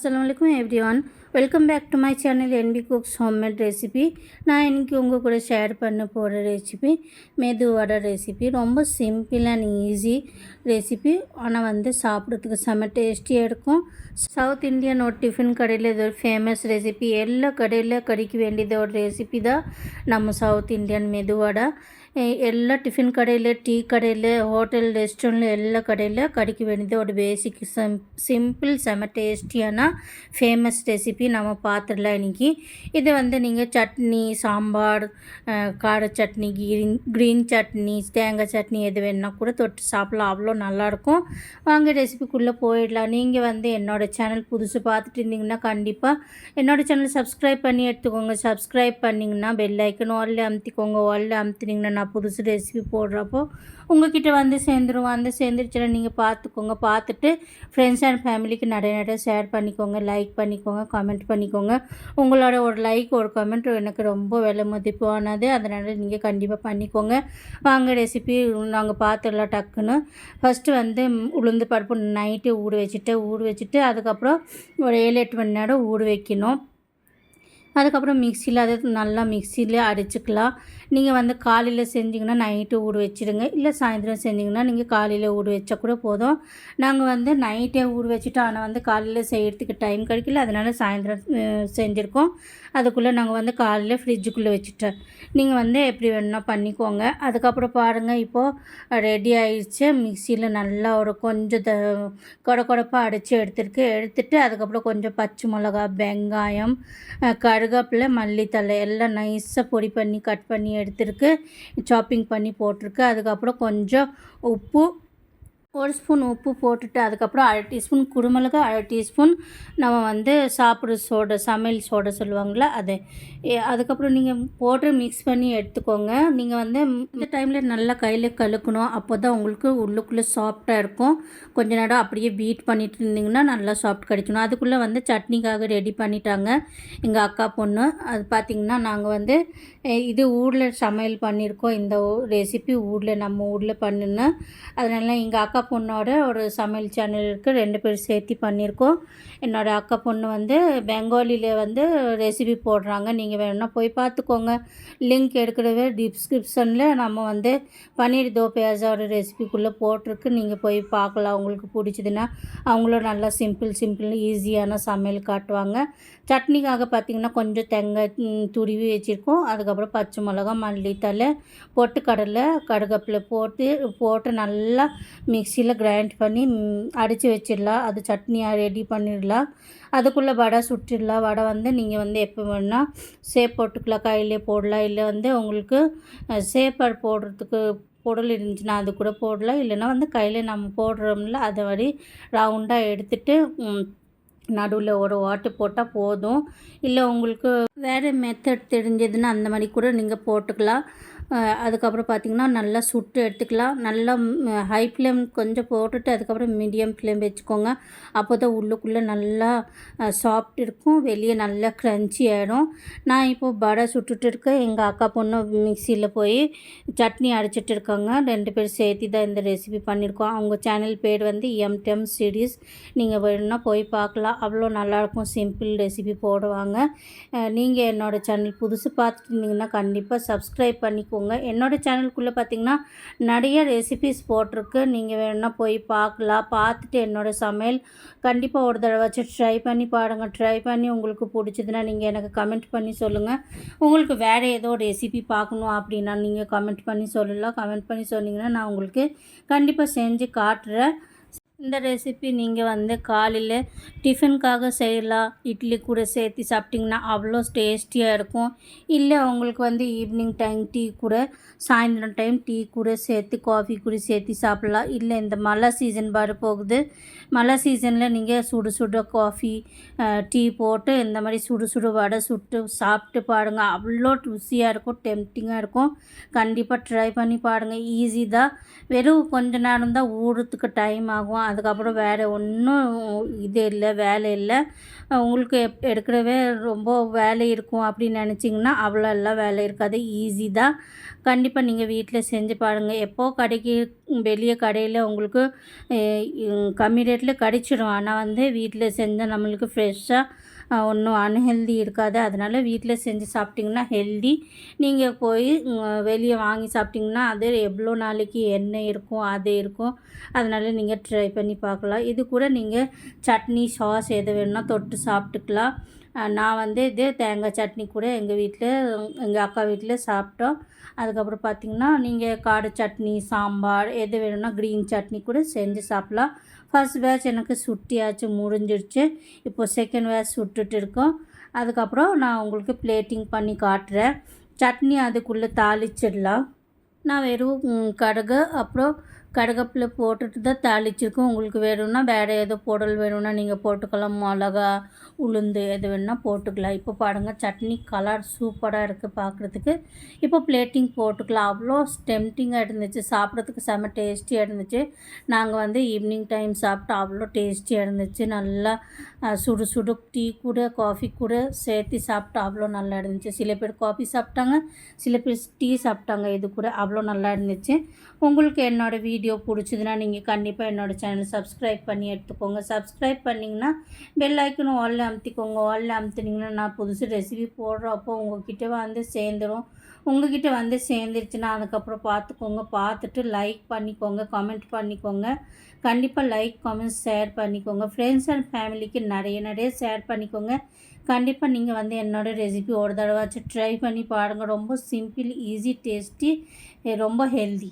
Assalamualaikum everyone. Welcome back to my channel NP cooks homemade recipe. நான் இன்றைக்கி உங்கள் கூட ஷேர் பண்ண போகிற ரெசிபி மெது வடை ரெசிபி. ரொம்ப சிம்பிள் அண்ட் ஈஸி ரெசிபி, ஆனால் சாப்பிட்றதுக்கு செம்ம டேஸ்டியாக இருக்கும். சவுத் இந்தியன் ஒரு டிஃபன் கடையில் இது ஒரு ஃபேமஸ் ரெசிபி. எல்லா கடையில் கிடைக்க வேண்டியது ஒரு ரெசிபி தான் நம்ம சவுத் இந்தியன் மெது வடை. எல்லா டிஃபன் கடையில், டீ கடையில், ஹோட்டல், ரெஸ்டாரண்ட்டில் எல்லா கடையில் கிடைக்க வேண்டியது ஒரு பேசிக் சிம்பிள் செம்ம டேஸ்டியான ஃபேமஸ் ரெசிபி நம்ம பார்த்துடலாம் இன்றைக்கி. இது நீங்கள் சட்னி, சாம்பார், கார சட்னி, க்ரீன் சட்னி, தேங்காய் சட்னி எது வேணுன்னா கூட தொட்டு சாப்பிட்லாம். அவ்வளோ நல்லாயிருக்கும். வாங்க ரெசிபிக்குள்ளே போயிடலாம். நீங்கள் என்னோடய சேனல் புதுசு பார்த்துட்டு இருந்தீங்கன்னா கண்டிப்பாக என்னோடய சேனல் சப்ஸ்கிரைப் பண்ணி எடுத்துக்கோங்க. சப்ஸ்கிரைப் பண்ணிங்கன்னா பெல் ஐக்கன் ஆல்ல அமுத்திக்கோங்க. ஆல்ல அமுத்தினீங்கன்னா புதுசு ரெசிபி போடுறப்போ உங்கள்கிட்ட சேர்ந்துருச்சுன்னா நீங்கள் பார்த்துக்கோங்க. பார்த்துட்டு ஃப்ரெண்ட்ஸ் அண்ட் ஃபேமிலிக்கு நிறைய ஷேர் பண்ணிக்கோங்க, லைக் பண்ணிக்கோங்க, கமெண்ட் பண்ணிக்கோங்க. உங்களோட ஒரு லைக், ஒரு கமெண்ட் எனக்கு ரொம்ப விலை மதிப்பானது. அதனால் நீங்கள் கண்டிப்பாக பண்ணிக்கோங்க. வாங்க ரெசிபி நாங்கள் பார்த்துடலாம் டக்குன்னு. ஃபஸ்ட்டு உளுந்து பருப்பு நைட்டு ஊற வச்சுட்டு அதுக்கப்புறம் ஒரு 7-8 மணி நேரம் ஊற வைக்கணும். அதுக்கப்புறம் நல்லா மிக்சியில் அடிச்சுக்கலாம். நீங்கள் காலையில் செஞ்சிங்கன்னா நைட்டு ஊற வச்சுடுங்க. இல்லை சாயந்தரம் செஞ்சிங்கன்னா நீங்கள் காலையில் ஊற வச்சா கூட போதும். நாங்கள் நைட்டே ஊற வச்சுட்டோம். ஆனால் காலையில் செய்கிறதுக்கு டைம் கிடைக்கல, அதனால் சாயந்தரம் செஞ்சுருக்கோம். அதுக்குள்ளே நாங்கள் காலையில் ஃப்ரிட்ஜுக்குள்ளே வச்சுட்டோம். நீங்கள் எப்படி வேணும்னா பண்ணிக்கோங்க. அதுக்கப்புறம் பாருங்கள், இப்போது ரெடி ஆகிடுச்சு. மிக்சியில் நல்லா ஒரு கொஞ்சம் கொடப்பாக அடித்து எடுத்துட்டு அதுக்கப்புறம் கொஞ்சம் பச்சை மிளகா, வெங்காயம், கருவேப்பிலை, மல்லித்தழை எல்லாம் நைஸாக பொடி பண்ணி கட் பண்ணி எடுத்துருக்கு, சாப்பிங் பண்ணி போட்டிருக்கு. அதுக்கப்புறம் கொஞ்சம் உப்பு, 1 ஸ்பூன் உப்பு போட்டுட்டு அதுக்கப்புறம் 1/2 டீஸ்பூன் குருமிளகு, 1/2 டீஸ்பூன் நம்ம சாப்பிட்ற சோடா, சமையல் சோடா சொல்லுவாங்களே அது. அதுக்கப்புறம் நீங்கள் போட்டு மிக்ஸ் பண்ணி எடுத்துக்கோங்க. நீங்கள் இந்த டைமில் நல்லா கையில் கலக்கணும். அப்போ தான் உங்களுக்கு உள்ளுக்குள்ளே சாஃப்டாக இருக்கும். கொஞ்ச நேரம் அப்படியே பீட் பண்ணிட்டு இருந்தீங்கன்னா நல்லா சாஃப்ட் கிடைக்கணும். அதுக்குள்ளே சட்னிக்காக ரெடி பண்ணிட்டாங்க எங்கள் அக்கா பொண்ணு. அது பார்த்திங்கன்னா நாங்கள் இது ஊரில் சமையல் பண்ணியிருக்கோம். இந்த ரெசிபி நம்ம ஊரில் பண்ணினோம். அதனால எங்கள் அக்கா பொண்ணோட ஒரு சமையல் சேனல் இருக்குது, 2 பேர் சேர்த்து பண்ணியிருக்கோம். என்னோடய அக்கா பொண்ணு பெங்காலியில் ரெசிபி போடுறாங்க. நீங்கள் வேணும்னா போய் பார்த்துக்கோங்க. லிங்க் எடுக்கிறவே டிஸ்கிரிப்ஷனில் நம்ம பன்னீர் தோ பியாஸோட ரெசிபிக்குள்ளே போட்டிருக்கு. நீங்கள் போய் பார்க்கலாம். உங்களுக்கு பிடிச்சதுன்னா அவங்களும் நல்லா சிம்பிள் ஈஸியான சமையல் காட்டுவாங்க. சட்னிக்காக பார்த்திங்கன்னா கொஞ்சம் தேங்காய் துருவி வச்சுருக்கோம். அதுக்கப்புறம் பச்சை மிளகா, மல்லித்தழை, பொட்டுக்கடலை, கருவேப்பிலை போட்டு நல்லா மிக்சியில் கிரைண்ட் பண்ணி அடித்து வச்சிடலாம். அது சட்னியாக ரெடி பண்ணிடலாம். அதுக்குள்ளே வடை சுட்டிடலாம். வடை நீங்கள் எப்போ வேணால் சேப் போட்டுக்கலாம், கையிலே போடலாம். இல்லை உங்களுக்கு சேப்பர் போடுறதுக்கு பொருள் இருந்துச்சுன்னா அது கூட போடலாம். இல்லைன்னா கையில் நம்ம போடுறோம்ல அதை ரவுண்டாக எடுத்துகிட்டு நடுவில் ஒரு ஓட்டு போட்டால் போதும். இல்லை உங்களுக்கு வேறு மெத்தட் தெரிஞ்சதுன்னா அந்த மாதிரி கூட நீங்கள் போட்டுக்கலாம். அதுக்கப்புறம் பார்த்திங்கன்னா நல்லா சுட்டு எடுத்துக்கலாம். நல்லா ஹை ஃப்ளேம் கொஞ்சம் போட்டுட்டு அதுக்கப்புறம் மீடியம் ஃப்ளேம் வச்சுக்கோங்க. அப்போ தான் உள்ளுக்குள்ளே நல்லா சாஃப்ட் இருக்கும், வெளியே நல்லா க்ரன்ச்சி ஆகிடும். நான் இப்போது வடை சுட்டுட்டு இருக்கேன். எங்கள் அக்கா பொண்ணு மிக்சியில் போய் சட்னி அரைச்சிட்டு இருக்காங்க. 2 பேர் சேர்த்து தான் இந்த ரெசிபி பண்ணியிருக்கோம். அவங்க சேனல் பேர் எம்டம் சீரீஸ். நீங்கள் வேணும்னா போய் பார்க்கலாம். அவ்வளோ நல்லாயிருக்கும். சிம்பிள் ரெசிபி போடுவாங்க. நீங்கள் என்னோடய சேனல் புதுசு பார்த்துட்டு இருந்தீங்கன்னா கண்டிப்பாக சப்ஸ்கிரைப் பண்ணிக்கோங்க. என்னோடய சேனலுக்குள்ளே பார்த்திங்கன்னா நிறைய ரெசிபிஸ் போட்டிருக்கு. நீங்கள் வேணும்னா போய் பார்க்கலாம். பார்த்துட்டு என்னோடய சமையல் கண்டிப்பாக ஒரு தடவை வச்சு ட்ரை பண்ணி பாருங்கள். ட்ரை பண்ணி உங்களுக்கு பிடிச்சதுன்னா நீங்கள் எனக்கு கமெண்ட் பண்ணி சொல்லுங்கள். உங்களுக்கு வேறு ஏதோ ரெசிபி பார்க்கணும் அப்படின்னா நீங்கள் கமெண்ட் பண்ணி சொல்லலாம். கமெண்ட் பண்ணி சொன்னீங்கன்னா நான் உங்களுக்கு கண்டிப்பாக செஞ்சு காட்டுறேன். இந்த ரெசிபி நீங்கள் காலையில் டிஃபனுக்காக செய்யலாம். இட்லி கூட சேர்த்து சாப்பிட்டிங்கன்னா அவ்வளோ டேஸ்டியாக இருக்கும். இல்லை உங்களுக்கு ஈவினிங் டைம் டீ கூட, சாயந்தரம் டைம் டீ கூட சேர்த்து, காஃபி கூட சேர்த்து சாப்பிட்லாம். இல்லை இந்த மழை சீசன் வரப்போகுது. மழை சீசனில் நீங்கள் சுடு காஃபி, டீ போட்டு இந்த மாதிரி சுடு வடை சுட்டு சாப்பிட்டு பாருங்கள். அவ்வளோ ருசியாக இருக்கும், டெம்டிங்காக இருக்கும். கண்டிப்பாக ட்ரை பண்ணி பாருங்கள். ஈஸி தான். வெறும் கொஞ்ச நேரம் தான் ஊறுறதுக்கு டைம் ஆகும். அதுக்கப்புறம் வேறு ஒன்றும் இது இல்லை, வேலை இல்லை. உங்களுக்கு எடுக்கவே ரொம்ப வேலை இருக்கும் அப்படின்னு நினச்சிங்கன்னா அவ்வளோ எல்லாம் வேலை இருக்காது, ஈஸி தான். கண்டிப்பாக நீங்கள் வீட்டில் செஞ்சு பாருங்கள். எப்போ கடைக்கு வெளியே கடையில் உங்களுக்கு கம்மி ரேட்டில் கிடச்சிடும். ஆனால் வந்து வீட்டில் செஞ்சால் நம்மளுக்கு ஃப்ரெஷ்ஷாக ஒன்றும் அன்ஹெல்தி இருக்காது. அதனால் வீட்டில் செஞ்சு சாப்பிட்டிங்கன்னா ஹெல்தி. நீங்கள் போய் வெளியே வாங்கி சாப்பிட்டிங்கன்னா அது எவ்வளோ நாளைக்கு எண்ணெய் இருக்கும், அது இருக்கும். அதனால் நீங்கள் ட்ரை பண்ணி பார்க்கலாம். இது கூட நீங்கள் சட்னி, சாஸ் எது வேணும்னா தொட்டு சாப்பிட்டுக்கலாம். நான் வந்து இது தேங்காய் சட்னி கூட எங்கள் அக்கா வீட்டில் சாப்பிட்டோம். அதுக்கப்புறம் பார்த்திங்கன்னா நீங்கள் கார சட்னி, சாம்பார் எது வேணும்னா க்ரீன் சட்னி கூட செஞ்சு சாப்பிட்லாம். ஃபர்ஸ்ட் பேட்ச் எனக்கு சுட்டியாச்சு முடிஞ்சிடுச்சு. இப்போ செகண்ட் பேட்ச் சுட்டுட்டு இருக்கோம். அதுக்கப்புறம் நான் உங்களுக்கு பிளேட்டிங் பண்ணி காட்டுறேன். சட்னி அதுக்குள்ளே தாளிச்சிடலாம். நான் வெறும் கடுகு அப்புறம் கருவேப்பிலை போட்டுட்டு தான் தாளிச்சிருக்கோம். உங்களுக்கு வேணும்னா வேறு ஏதோ பொருள் வேணும்னா நீங்கள் போட்டுக்கலாம். மிளகா, உளுந்து எது வேணும்னா போட்டுக்கலாம். இப்போ பாருங்கள் சட்னி கலர் சூப்பராக இருக்குது பார்க்குறதுக்கு. இப்போ பிளேட்டிங் போட்டுக்கலாம். அவ்வளோ டெம்டிங்காக இருந்துச்சு, சாப்பிட்றதுக்கு செம்ம டேஸ்டியாக இருந்துச்சு. நாங்கள் வந்து ஈவினிங் டைம் சாப்பிட்டா அவ்வளோ டேஸ்டியாக இருந்துச்சு. நல்லா சுடு சுடு டீ கூட காஃபி கூட சேர்த்து சாப்பிட்டா அவ்வளோ நல்லா இருந்துச்சு. சில பேர் காஃபி சாப்பிட்டாங்க, சில பேர் டீ சாப்பிட்டாங்க. இது கூட அவ்வளோ நல்லா இருந்துச்சு. உங்களுக்கு என்னோடய வீடியோ பிடிச்சதுன்னா நீங்கள் கண்டிப்பாக என்னோடய சேனல் சப்ஸ்கிரைப் பண்ணி எடுத்துக்கோங்க. சப்ஸ்கிரைப் பண்ணிங்கன்னா பெல் ஐக்கனும் ஆல்ல அமுத்திக்கோங்க. ஆல்ல அமுத்துனீங்கன்னா நான் புதுசு ரெசிபி போடுறப்போ உங்கள்கிட்ட வந்து சேர்ந்துடும். உங்கள்கிட்ட வந்து சேர்ந்துருச்சுன்னா அதுக்கப்புறம் பார்த்துக்கோங்க. பார்த்துட்டு லைக் பண்ணிக்கோங்க, கமெண்ட் பண்ணிக்கோங்க. கண்டிப்பாக லைக், கமெண்ட், ஷேர் பண்ணிக்கோங்க. ஃப்ரெண்ட்ஸ் அண்ட் ஃபேமிலிக்கு நிறைய ஷேர் பண்ணிக்கோங்க. கண்டிப்பாக நீங்கள் வந்து என்னோடய ரெசிபி ஒரு தடவை ட்ரை பண்ணி பாருங்கள். ரொம்ப சிம்பிள், ஈஸி, டேஸ்டி, ரொம்ப ஹெல்தி.